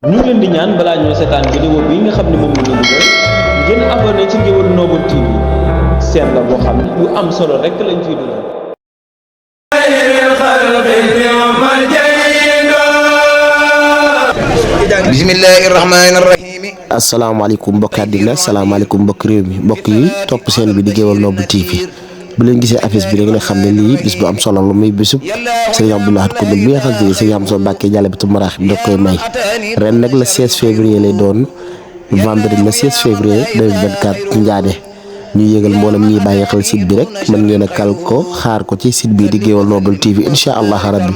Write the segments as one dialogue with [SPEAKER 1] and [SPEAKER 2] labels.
[SPEAKER 1] ñu ngi leen di ñaan balaa ñoo seetaan vidéo bi nga xam ne moom la ñu dugal ngeen abonné ci Ngéwél Noble TV seen la boo xam ne lu am solo rek lañ ciy dugal.
[SPEAKER 2] bismillahi rahmaani rahim.
[SPEAKER 3] asalaamaaleykum mbokk àddina asalaamaaleykum mbokk réew mi mbokk yi topp seen bi di Ngéwél Noble TV bu leen gisee affiche bi rek nga xam ne lii bis bu am solo la muy bisub Serigne Abdou Lahad Koundoul bi nga xam ne Serigne Amsa Mbacké Dialibatoul Marakhib da koy may ren nag le 16 février lay doon vendredi le 16 février 2024 Ndiadé ñu yëgal mboolem ñiy bàyyi xel site bi rek mën ngeen a kal ko xaar ko ci site bi di Ngéwél Noble TV incha allah rabbi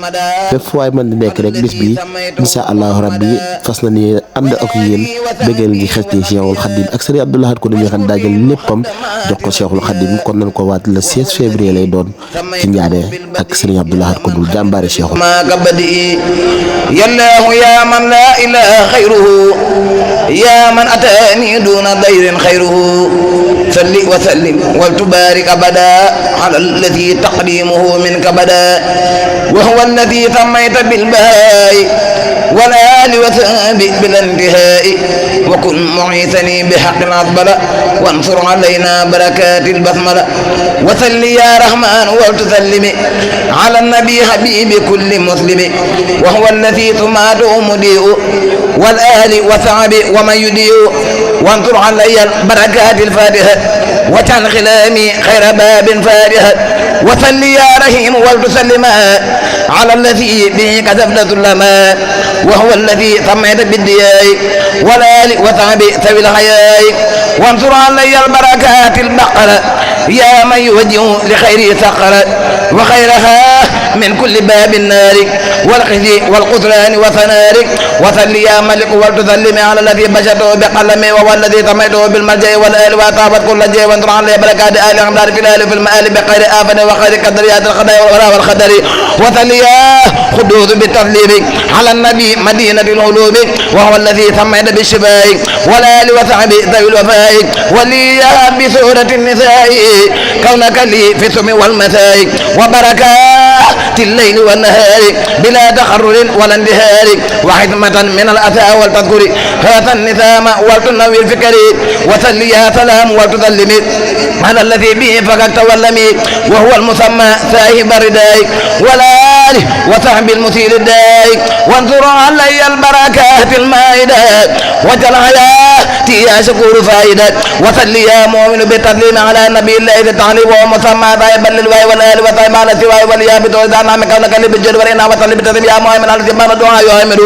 [SPEAKER 3] fépp waaye mën di nekk rek bis bi incha allah rabbi fas na ni ànd ak yéen bëggal ngi xes ni Cheikhul Khadim ak Serigne Abdou Lahad Koundoul mi nga xam ne daa jël léppam jox ko Cheikhul Khadim kon nañ ko waat le 16 février lay doon ci Ndiadé ak Serigne Abdou Lahad Koundoul jàmbaari Cheikhul
[SPEAKER 2] yallahu ya man la ilaha khayruhu ya man atani duna dayrin khayruhu salli wa sallim wal tubarik abada ala alladhi taqdimuhu minka bada wa huwa alladhi sammayta bil bahai wal ali wa sahbi bil intihai wa kun mu'ithani bi haqqin azbala wansur alayna barakatil basmala wa salli ya rahman wal tusallimi ala nabi habibi kulli muslimi wa huwa alladhi tumadu mudiu wal ali wa sahbi wa man yudiu wansur alayya barakatil fatiha وجعل خلامي خير باب فارها وصل يا رحيم ولتسلما على الذي به كتبت السلما وهو الذي سميت بالدياء والآل وصحبه ذوي الحياء وانصر علي البركات البقرة يا من يوجه لخير سقر وخيرها من كل باب النار والخزي والقدران وثنار وصل يا ملك ولتسلم على الذي بشرته بقلمي وهو الذي سميته بالملجأ والآل وأصابت كل جي وانصر علي بركات آل أمدار في الآل في المآل بخير آفة وخير قدريات الخدايا والوراء والخدر وصل يا خدوث بالتسليم على النبي مدينة العلوم وهو الذي سميت بالشفاء والآل وصحبه ذوي الوفاء وليا بسورة النساء كونك لي في السم والمساء وبركات الليل والنهار بلا تخرر ولا اندهار وحكمة من الأسى والتذكر هذا النظام ولتنوي الفكر وصل يا سلام ولتسلم على الذي به فقدت واللمي وهو المسمى ساهب الرداء والآل وصحب المثير الداء وانظر علي البركات المائدة وجل حياتي يا شكور فائدة وصل يا مؤمن بالتسليم على النبي الله التعليم ومسمى ذاهبا للواي والآل وصحب على السواي واليابط وإذا كونك لي بالجد ورنا وصل بالتسليم يا مؤمن على الجبان الدعاء يؤمن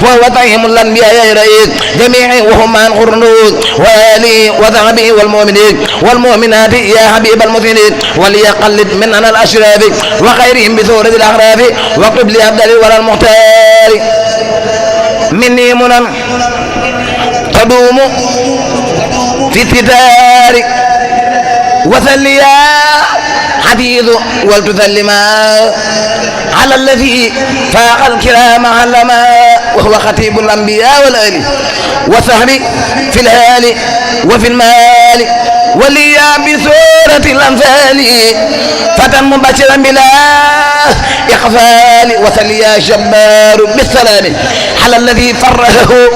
[SPEAKER 2] وهو طيهم الأنبياء يا رئيس جميع وهم عن قرنوس وآله وصحبه والمؤمنين والمؤمنات يا حبيب المسلمين وليقلد مننا الأشراف وخيرهم بسورة الأخراف واكتب لي أبدال ولا المختار مني منن تدوم في الستار وسل يا حفيظ ولتسلما على الذي فاق الكرام علما وهو خطيب الأنبياء والآل وصحبه في الآل وفي المال وليا بسورة الأنفال فتى مبشرا بلا إقفال وصل يا جبار بالسلام على الذي فرهه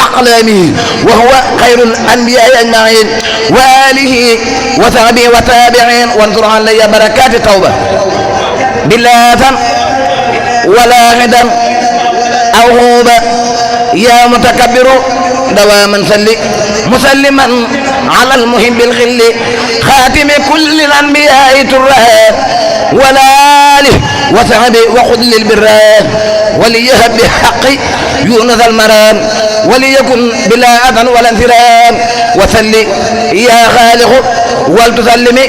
[SPEAKER 2] أقلامه وهو خير الأنبياء أجمعين وآله وصحبه وتابعين وانظر علي بركات التوبة بلا ثم ولا غدا أو غوبة يا متكبر دواما سلي مسلما على المحب الخل خاتم كل الأنبياء تراه والآله وصحبه وخذ للبراه وليهب بحق يونس المرام وليكن بلا أذى ولا انثرام وسلي يا خالق ولتسلم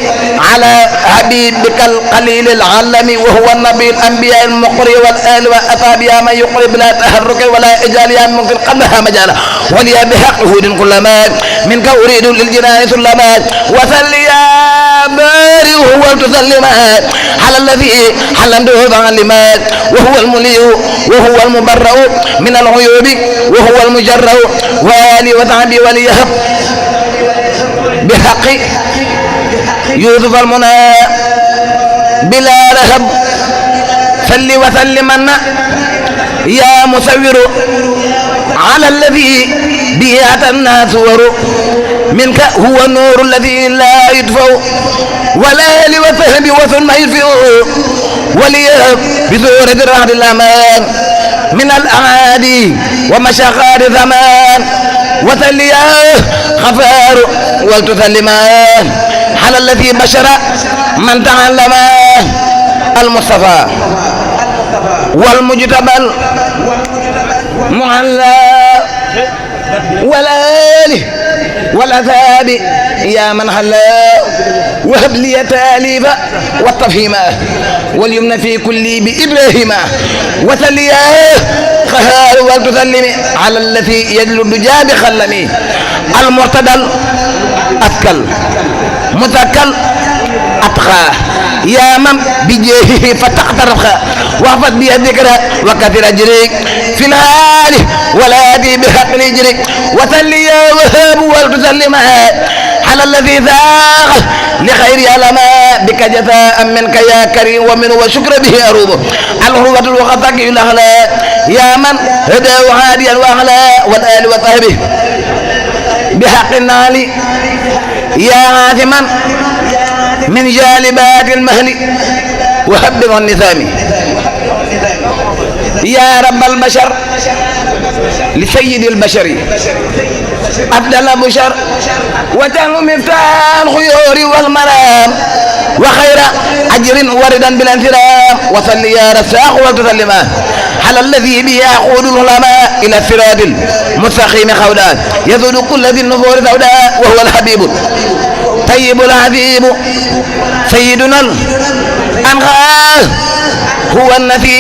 [SPEAKER 2] على حبيبك القليل العلم وهو النبي الأنبياء المقري والآل وأصحاب يا من يقري بلا تحرك ولا إجال يا من في قلبها مجالا ولي بحق هود كل ما منك أريد للجنان سلما وسل يا بارئ ولتسلم على الذي حلمته فعلمات وهو الملي وهو المبرأ من العيوب وهو المجرأ وآلي وصحبي وليهب بحق يوسف المنى بلا رهب صل وسلم يا مسور على الذي به أتى الناس وروا منك هو النور الذي لا يطفأ والآل وصحبه وثم يطفئ وليهب بسورة الرعد الأمان من الأعادي ومشاقات الزمان وتلياه خفار ولتسلمان على الذي بشر من تعلم المصطفى والمجتبى المعلى والآله والأثاب يا من هلا وهب لي تاليف والتفهيم واليمن في كل بإبراهيم وتلياه خهار والتسلم على الذي يجل الدجى بخلمي المعتدى الأثقل متكل أتقى يا من بجهه فتقترخ واحفظ بها الذكر وكثر أجريك في الهال ولا دي بحق الإجريك وتلي يا وهاب والتسلم على الذي ذاق لخير علما بك جزاء منك يا كريم ومن وشكر به أروب الهروة الوقتك الأخلاء يا من هداه هاديا وأخلاء والآل وصحبه بحق النال يا عاثما من جالبات المهل وهبب النظام يا رب البشر لسيد البشر أفضل بشر وتنو مفتاح الخيور والمرام وخير أجر وردا بالانثرام وصل يا رساق وتسلما على الذي به يقود العلماء إلى الصراط المستقيم قولا يذل كل ذي النفور سوداء وهو الحبيب طيب العذيب سيدنا الأنغاه هو النبي